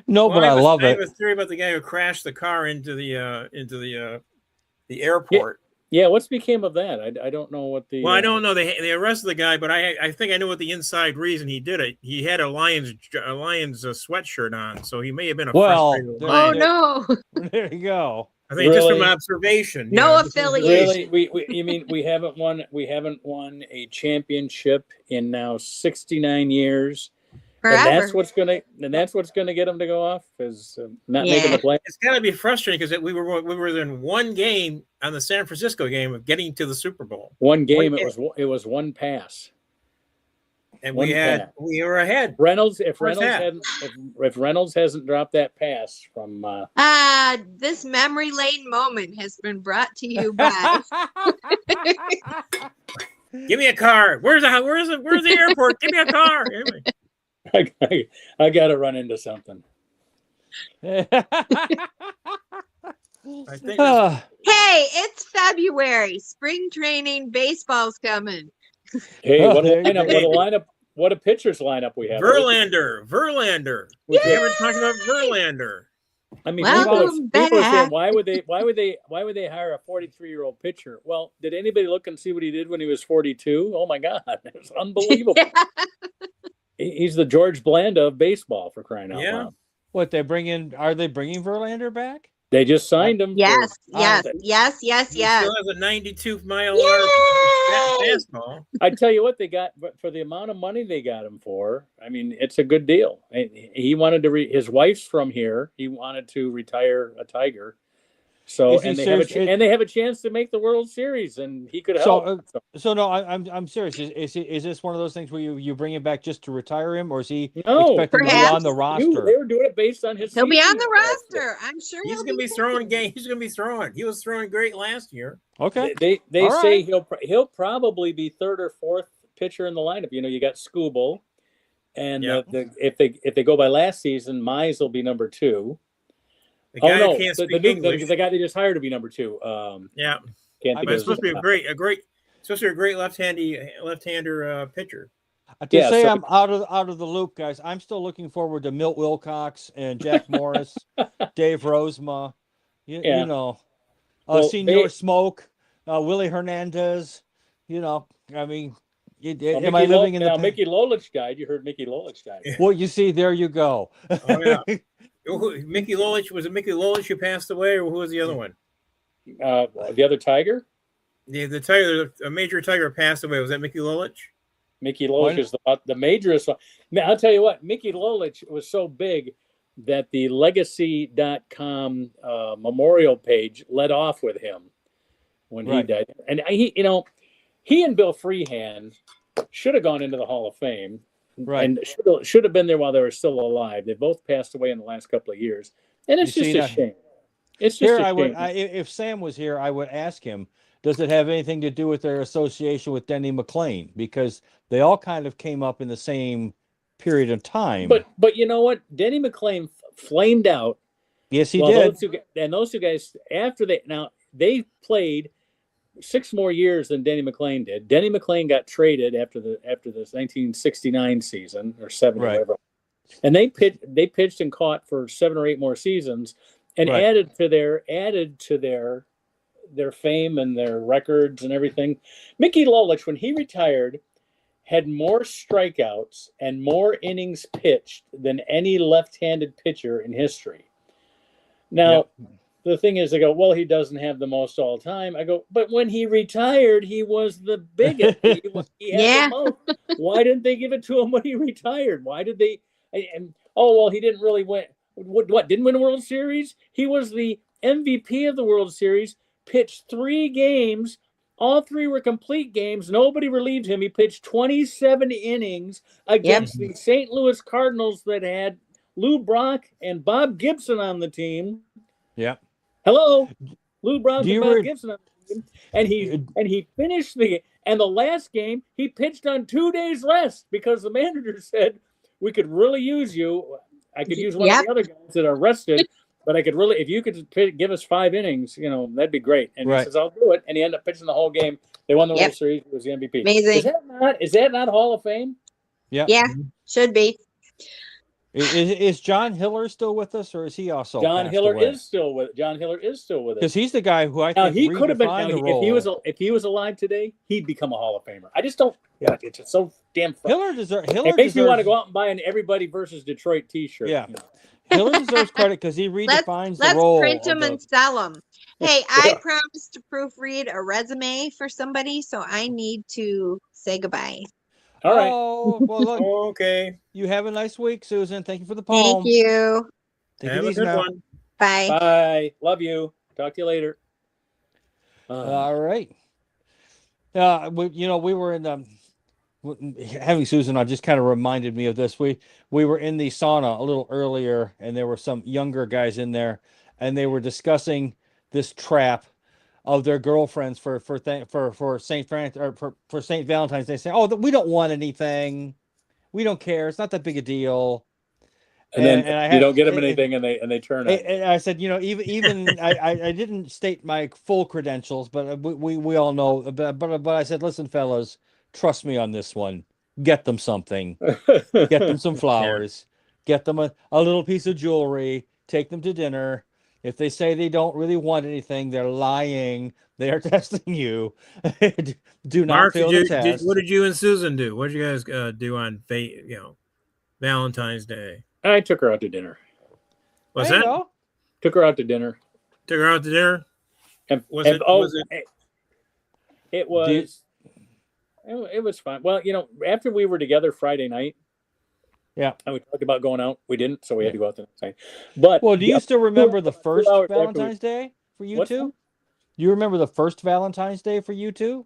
No, but I love it. I have a theory about the guy who crashed the car into the airport. Yeah, what's became of that? I don't know what the. Well, I don't know. They arrested the guy, but I think I know what the inside reason he did it. He had a Lions sweatshirt on, so he may have been a frustrated lion. Oh no! There you go. I think just from observation. No affiliation. Really, you mean we haven't won a championship in now 69 years. Forever. And that's what's gonna get them to go off is not making the play. It's got to be frustrating because we were in one game on the San Francisco game of getting to the Super Bowl. One game. It was one pass, and we were ahead. If Reynolds hasn't dropped that pass from this memory lane moment has been brought to you by. Give me a car. Where's the airport? Give me a car. Anyway. I got to run into something. I think hey, it's February. Spring training, baseball's coming. Hey, what a pitcher's lineup we have. Verlander. We haven't talked about Verlander. I mean, people are saying, why would they hire a 43-year-old pitcher? Well, did anybody look and see what he did when he was 42? Oh my God, it's unbelievable. He's the George Blanda of baseball, for crying out loud. What are they bringing Verlander back? They just signed him. Yes. He still has a 92-mile-an-hour fastball. I tell you what, they got for the amount of money they got him for. I mean, it's a good deal. He wanted to. His wife's from here. He wanted to retire a Tiger. So they have a chance to make the World Series, and he could help. So no, I'm serious. Is this one of those things where you bring him back just to retire him, or is he expected to be on the roster? They were doing it based on his. He'll be on the roster. I'm sure he's going to be throwing. He's going to be throwing. He was throwing great last year. Okay. They say he'll probably be third or fourth pitcher in the lineup. You know, you got Skubal, and if they go by last season, Mize will be number 2. The guy who can't speak English. The guy they just hired to be number 2. But it's supposed to be a great left-hander pitcher. I'm out of the loop, guys. I'm still looking forward to Milt Wilcox and Jack Morris, Dave Rozema, you know, Senor Smoke, Willie Hernandez. You know, I mean, am I living in the? Now Mickey Lolich died. You heard Mickey Lolich died. Well, you see, there you go. Oh yeah. Mickey Lolich, was it Mickey Lolich who passed away, or who was the other one? The other Tiger? The Tiger, a major Tiger passed away. Was that Mickey Lolich? Mickey Lolich is the majorest one. Now, I'll tell you what, Mickey Lolich was so big that the Legacy.com memorial page led off with him when he died. And he and Bill Freehan should have gone into the Hall of Fame. Right. And should have been there while they were still alive. They both passed away in the last couple of years. And it's just a shame. It's just a shame. If Sam was here, I would ask him, does it have anything to do with their association with Denny McLain? Because they all kind of came up in the same period of time. But you know what? Denny McLain flamed out. Yes, he did. Those two guys, after they played 6 more years than Denny McLain did. Denny McLain got traded after this 1969 season or 70, whatever. And they pitched and caught for 7 or 8 more seasons, and added to their fame and their records and everything. Mickey Lolich, when he retired, had more strikeouts and more innings pitched than any left-handed pitcher in history. Now. The thing is, they go, well, he doesn't have the most all time. I go, but when he retired, he was the biggest. He had the most. Why didn't they give it to him when he retired? Why did they? He didn't really win. What, didn't win a World Series? He was the MVP of the World Series, pitched 3 games. All 3 were complete games. Nobody relieved him. He pitched 27 innings against the St. Louis Cardinals that had Lou Brock and Bob Gibson on the team. Yeah. Hello, Lou Brock and Bob Gibson, and he finished the last game. He pitched on 2 days rest because the manager said we could really use you. I could use one of the other guys that are rested, but I could really, if you could give us 5 innings, that'd be great. And he says, I'll do it. And he ended up pitching the whole game. They won the World Series. He was the MVP. Amazing. Is that not Hall of Fame? Yeah. Yeah, should be. Is John Hiller still with us, or is he also? John Hiller is still with us because he's the guy who I think he could have been. If he was alive today, he'd become a Hall of Famer. I just don't. Yeah, it's just so damn. Hiller it makes me want to go out and buy an Everybody versus Detroit T-shirt. Yeah, Hiller deserves credit because he redefines the role. Let's print them and sell them. Hey, I promised to proofread a resume for somebody, so I need to say goodbye. All right. Oh, well, look. Okay. You have a nice week, Susan. Thank you for the Thank poem. you. Take Have it a easy good now. one. Bye. Bye. Love you. Talk to you later. All right. We were in having Susan on just kind of reminded me of this. We were in the sauna a little earlier, and there were some younger guys in there, and they were discussing this trap of their girlfriends for Saint Valentine's Day, saying, "Oh, we don't want anything, we don't care, it's not that big a deal." And then you don't get them anything, and they turn on. And I said, even I didn't state my full credentials, but we all know. But I said, listen, fellas, trust me on this one. Get them something. Get them some flowers. Get them a little piece of jewelry. Take them to dinner. If they say they don't really want anything, they're lying. They are testing you. Do not Mark, fail the test. what did you and Susan do? What did you guys do on Valentine's Day? I took her out to dinner. What's that? Took her out to dinner. Took her out to dinner. It was fun. Well, after we were together Friday night, and we talked about going out. We didn't, so we had to go out the next night. But do you still remember the first Valentine's Day for you two? Do you remember the first Valentine's Day for you two?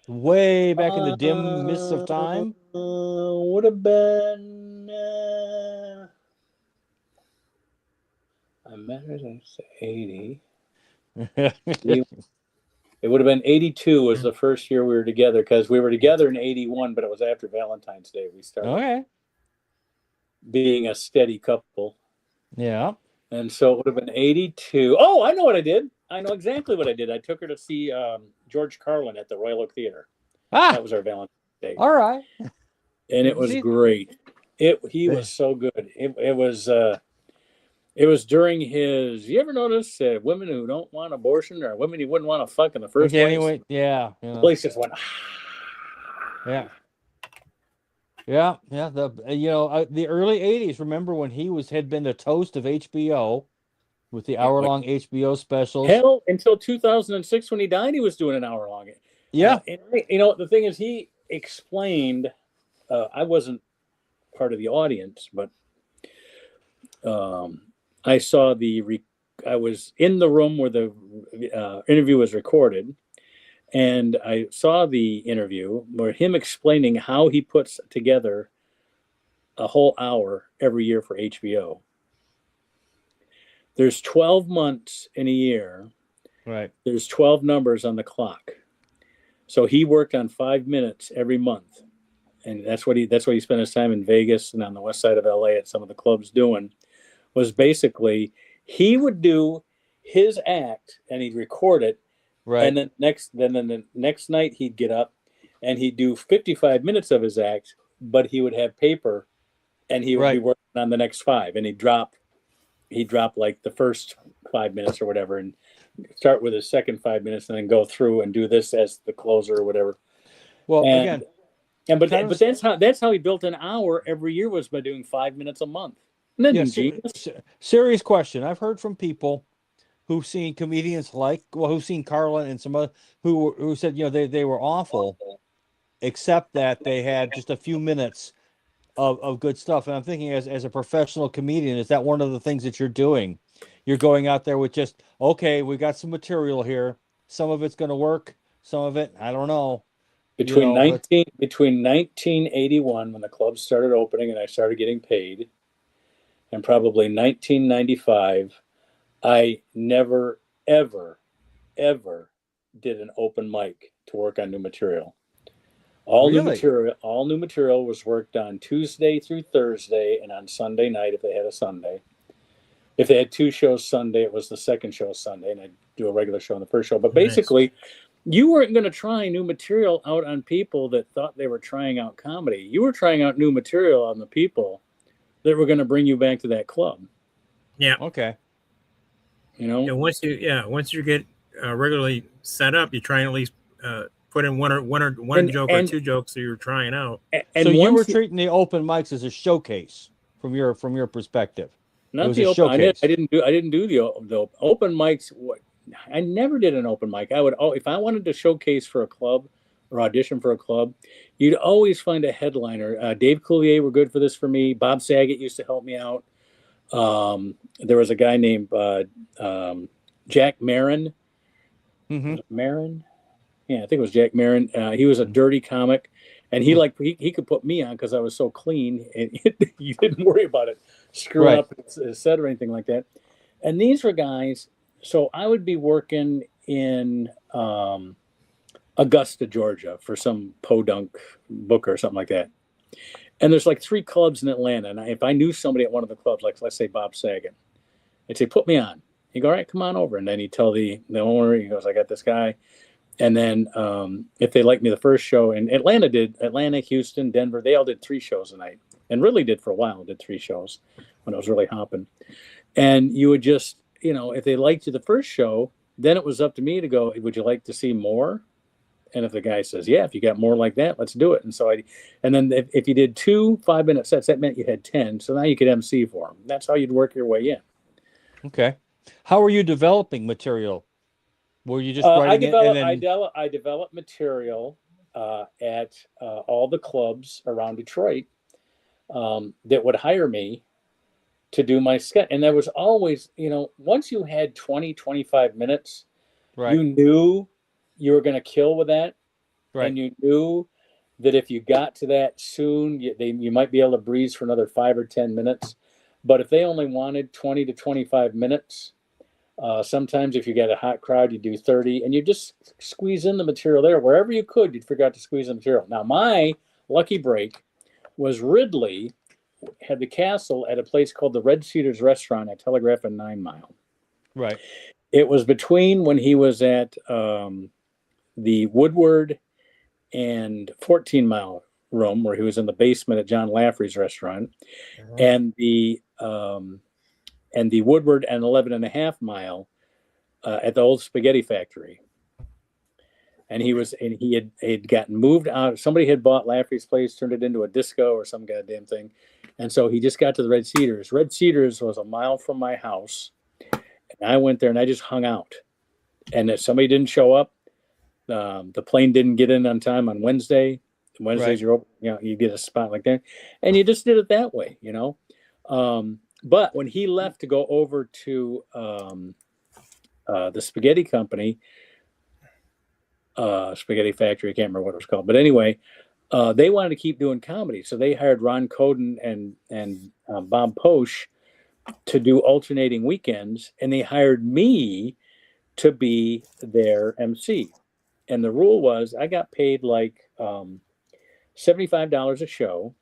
Way back in the dim mists of time? Would have been... I met her in 80. It would have been 82 was the first year we were together, because we were together in 81, but it was after Valentine's Day we started being a steady couple. Yeah. And so it would have been 82. Oh, I know what I did. I know exactly what I did. I took her to see George Carlin at the Royal Oak Theater. That was our Valentine's Day. All right. And it was great. He was so good. It was during his. You ever notice women who don't want abortion or women you wouldn't want to fuck in the first place? Anyway, yeah. The place just went. Yeah. The early '80s. Remember when he had been the toast of HBO with the hour-long HBO specials? Hell, until 2006 when he died, he was doing an hour-long. Yeah. The thing is, he explained. I wasn't part of the audience, but I saw I was in the room where the interview was recorded, and I saw the interview where him explaining how he puts together a whole hour every year for HBO. There's 12 months in a year. Right. There's 12 numbers on the clock. So he worked on 5 minutes every month. And that's what he spent his time in Vegas and on the west side of LA at some of the clubs doing, was basically he would do his act and he'd record it. Right. And then the next night he'd get up and he'd do 55 minutes of his act, but he would have paper and he would be working on the next 5, and he'd drop like the first 5 minutes or whatever and start with his second 5 minutes and then go through and do this as the closer or whatever. Well, but that's how he built an hour every year, was by doing 5 minutes a month. Serious question. I've heard from people who've seen comedians who've seen Carlin and some other who said they were awful, except that they had just a few minutes of good stuff. And I'm thinking, as a professional comedian, is that one of the things that you're doing? You're going out there with just, okay, we got some material here. Some of it's going to work. Some of it, I don't know. Between 1981, when the clubs started opening and I started getting paid, and probably 1995, I never, ever, ever did an open mic to work on new material. All new material was worked on Tuesday through Thursday and on Sunday night if they had a Sunday. If they had 2 shows Sunday, it was the second show Sunday, and I'd do a regular show on the first show. But basically, you weren't going to try new material out on people that thought they were trying out comedy. You were trying out new material on the people that were going to bring you back to that club. Yeah. Okay. Once you get regularly set up, you try and at least put in one joke or 2 jokes that you're trying out. So you were treating the open mics as a showcase from your perspective? Not the open. I didn't do the open mics. I never did an open mic. If I wanted to showcase for a club or audition for a club, you'd always find a headliner. Dave Coulier were good for this for me. Bob Saget used to help me out. There was a guy named Jack Marin. Mm-hmm. Marin? Yeah, I think it was Jack Marin. He was a dirty comic, and he could put me on because I was so clean, and you didn't worry about it screwing up his set or anything like that. And these were guys. So I would be working in Augusta, Georgia, for some podunk booker or something like that. And there's like 3 clubs in Atlanta. And if I knew somebody at one of the clubs, like let's say Bob Saget, I'd say, put me on. He'd go, all right, come on over. And then he'd tell the owner, he goes, I got this guy. And then if they liked me the first show, and Atlanta, Houston, Denver, they all did 3 shows a night, and really did for a while, did 3 shows when it was really hopping. And you would just, if they liked you the first show, then it was up to me to go, would you like to see more? And if the guy says, yeah, if you got more like that, let's do it. And then if you did 2 5-minute sets, that meant you had 10. So now you could MC for them. That's how you'd work your way in. Okay. How are you developing material? Were you just writing I developed material at all the clubs around Detroit that would hire me to do my sketch. And there was always, once you had 20, 25 minutes, you knew you were going to kill with that. Right. And you knew that if you got to that soon, you might be able to breeze for another 5 or 10 minutes. But if they only wanted 20 to 25 minutes, sometimes if you get a hot crowd, you do 30, and you just squeeze in the material there. Wherever you could, you'd figure out to squeeze the material. Now, my lucky break was Ridley had the castle at a place called the Red Cedars Restaurant at Telegraph and 9 Mile. Right. It was between when he was at the Woodward and 14 Mile room, where he was in the basement at John Laffrey's restaurant, and the Woodward and 11.5 Mile at the old spaghetti factory. And he had gotten moved out. Somebody had bought Laffrey's place, turned it into a disco or some goddamn thing. And so he just got to the Red Cedars. Red Cedars was a mile from my house. And I went there and I just hung out. And if somebody didn't show up, the plane didn't get in on time on Wednesday. Wednesdays you're open, you get a spot like that. And you just did it that way, But when he left to go over to the spaghetti company, spaghetti factory, I can't remember what it was called, but anyway, they wanted to keep doing comedy, so they hired Ron Coden and Bob Posh to do alternating weekends, and they hired me to be their MC. And the rule was I got paid like $75 a show.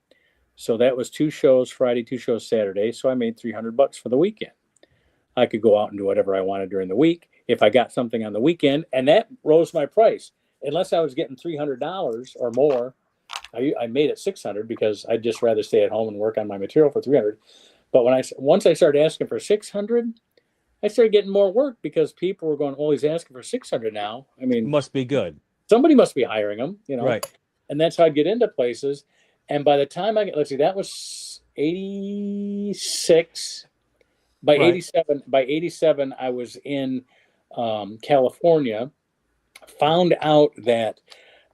So that was 2 shows Friday, 2 shows Saturday. So I made $300 for the weekend. I could go out and do whatever I wanted during the week if I got something on the weekend, and that rose my price. Unless I was getting $300 or more, I made it $600 because I'd just rather stay at home and work on my material for $300. But once I started asking for $600, I started getting more work because people were going, "Oh, he's asking for $600 now." I mean, must be good. Somebody must be hiring him, Right. And that's how I'd get into places. And by the time that was 86. By 87, I was in California. Found out that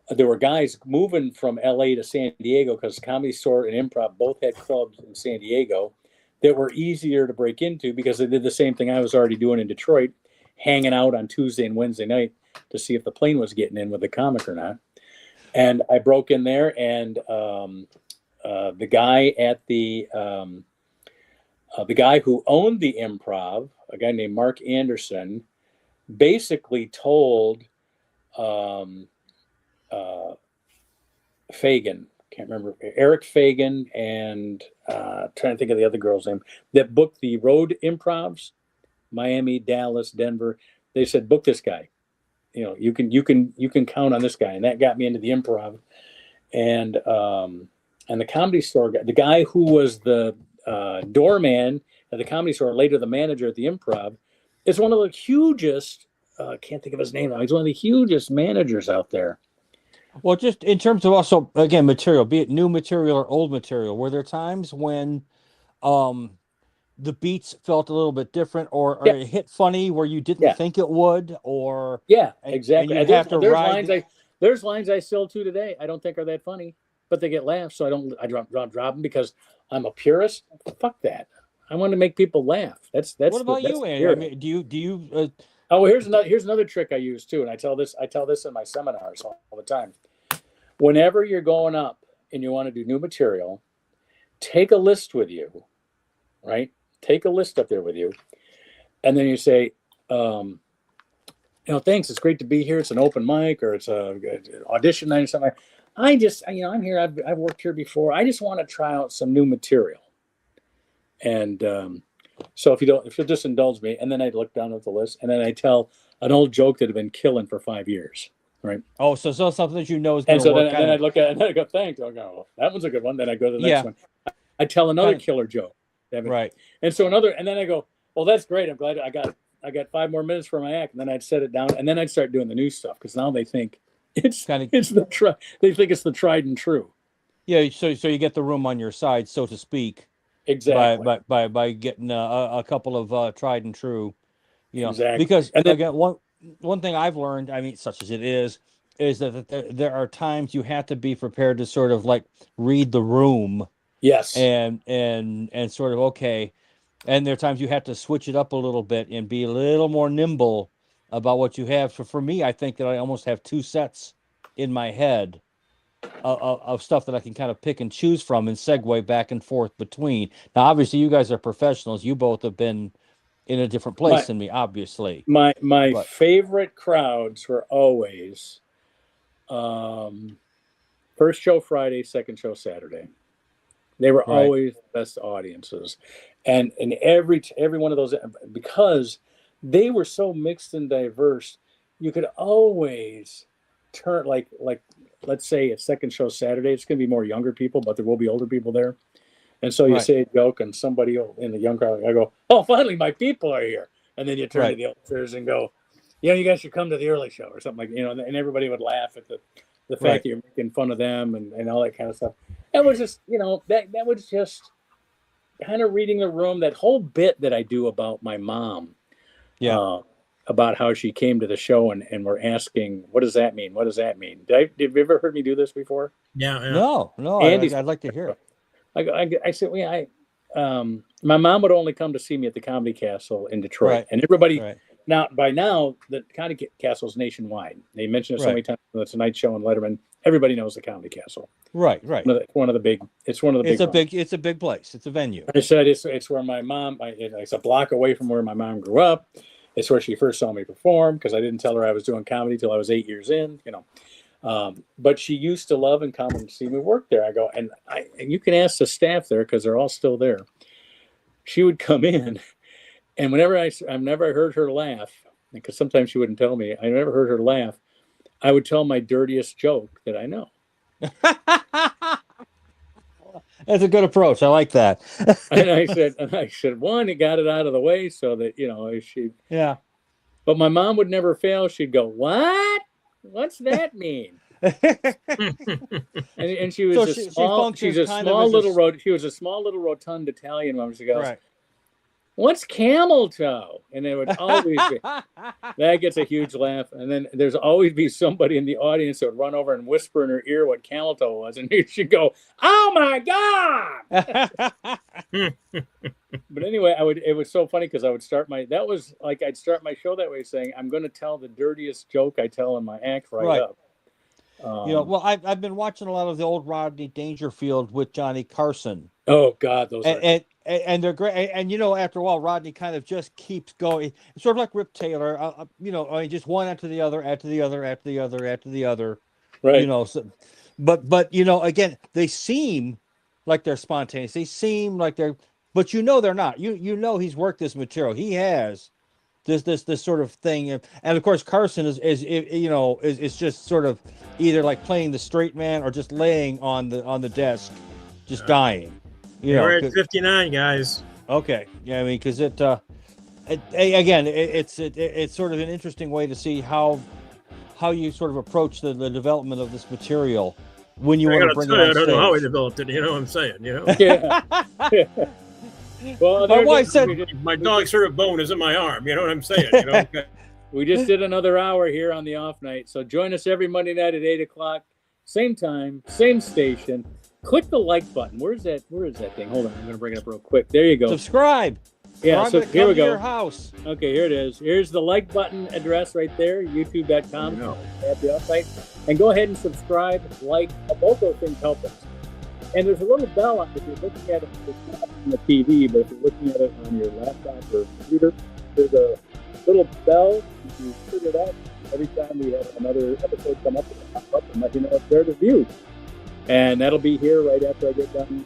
there were guys moving from LA to San Diego because Comedy Store and Improv both had clubs in San Diego that were easier to break into because they did the same thing I was already doing in Detroit, hanging out on Tuesday and Wednesday night to see if the plane was getting in with the comic or not. And I broke in there, and the guy at the guy who owned the Improv, a guy named Mark Anderson, basically told Fagan, can't remember, Eric Fagan, and trying to think of the other girl's name, that booked the road improvs, Miami, Dallas, Denver. They said, book this guy. You can count on this guy. And that got me into the Improv. And the Comedy Store guy, the guy who was the doorman at the Comedy Store, later the manager at the Improv, is one of the hugest, can't think of his name now. He's one of the hugest managers out there. Well, just in terms of also, again, material, be it new material or old material, were there times when the beats felt a little bit different, or it hit funny where you didn't think it would, or exactly. And you have to ride. There's lines I still to today I don't think are that funny, but they get laughs, so I drop them because I'm a purist. Fuck that. I want to make people laugh. That's what about you, Andy? I mean, do you? Oh, here's another trick I use too, and I tell this in my seminars all the time. Whenever you're going up and you want to do new material, take a list with you, right? Take a list up there with you, and then you say, thanks. It's great to be here. It's an open mic or it's a audition night or something. I'm here. I've worked here before. I just want to try out some new material. And so if you'll just indulge me, and then I look down at the list, and then I tell an old joke that had been killing for 5 years, right? Oh, so something that you know is going to work. And then I look at it and I go, thanks. I go, that one's a good one. Then I go to the next one. I tell another killer joke, right? And so and then I go, well, that's great. I'm glad I got 5 more minutes for my act, and then I'd set it down, and then I'd start doing the new stuff because now they think they think it's the tried and true. Yeah, so you get the room on your side, so to speak. Exactly. By getting a couple of tried and true, exactly. Because again, one thing I've learned, I mean, such as it is that there are times you have to be prepared to sort of like read the room. Yes. And sort of okay. And there are times you have to switch it up a little bit and be a little more nimble about what you have. So for me, I think that I almost have 2 sets in my head of stuff that I can kind of pick and choose from and segue back and forth between. Now, obviously, you guys are professionals. You both have been in a different place than me, obviously. My favorite crowds were always first show Friday, second show Saturday. They were always the best audiences. And every one of those, because they were so mixed and diverse, you could always turn like let's say at second show Saturday, it's going to be more younger people, but there will be older people there. And so you say a joke, and somebody in the young crowd, I go, "Oh, finally, my people are here." And then you turn to the oldsters and go, "You guys should come to the early show," or something like, and everybody would laugh at the fact that you're making fun of them and all that kind of stuff. That was just, that was just kind of reading the room. That whole bit that I do about my mom, about how she came to the show and we're asking, what does that mean? What does that mean? Have you ever heard me do this before? Yeah. No. I'd like to hear it. I said, my mom would only come to see me at the Comedy Castle in Detroit, and everybody by now the Comedy Castle's nationwide. They mentioned it so many times on the Tonight Show and Letterman. Everybody knows the Comedy Castle. Right. It's one of the big. It's a big place. It's a venue. I said it's where my mom. It's a block away from where my mom grew up. It's where she first saw me perform, because I didn't tell her I was doing comedy till I was 8 years in. But she used to love and come and see me work there. I go, and you can ask the staff there because they're all still there. She would come in, and whenever I've never heard her laugh, because sometimes she wouldn't tell me. I never heard her laugh. I would tell my dirtiest joke that I know. That's a good approach. I like that. and I said, one, it got it out of the way so that, she. Yeah. But my mom would never fail. She'd go, "What? What's that mean?" and she was a small. She was a small little rotund Italian woman. She goes, "What's camel toe?" And it would always be that gets a huge laugh. And then there's always be somebody in the audience that would run over and whisper in her ear what camel toe was, and she'd go, "Oh my God!" But anyway, it was so funny because I'd start my show that way, saying, "I'm going to tell the dirtiest joke I tell in my act right up." Well, I've been watching a lot of the old Rodney Dangerfield with Johnny Carson. Oh God, those and they're great. And after a while, Rodney kind of just keeps going. It's sort of like Rip Taylor. Just one after the other, after the other, after the other, after the other. Right. But again, they seem like they're spontaneous. They seem like they're, but they're not. He's worked this material. He has this sort of thing, and of course Carson is just sort of either like playing the straight man or just laying on the desk, just dying. We're at 59, guys. Okay, yeah, I mean, because it's sort of an interesting way to see how you sort of approach the development of this material when you want to bring it on stage. I don't know how we developed it. You know what I'm saying? Yeah. Well, my wife said my dog served bone is in my arm. You know what I'm saying? You know? We just did another hour here on the off night. So join us every Monday night at 8 o'clock. Same time, same station. Click the like button. Where is that thing? Hold on. I'm going to bring it up real quick. There you go. Subscribe. Yeah, so here we go. Your house. Okay, here it is. Here's the like button address right there, youtube.com. At the off night. And go ahead and subscribe, like. Both those things help us. And there's a little bell on it. If you're looking at it, it's not on the TV, but if you're looking at it on your laptop or computer, there's a little bell. If you turn it up, every time we have another episode come up, it'll pop up and let you know if they're the view. And that'll be here right after I get done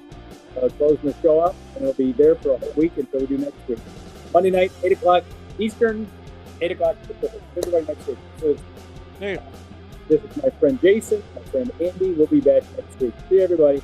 closing the show up, and it'll be there for a whole week until we do next week. Monday night, 8 o'clock Eastern, 8 o'clock Pacific. Everybody next week. So, this is my friend Jason, my friend Andy. We'll be back next week. See you, everybody.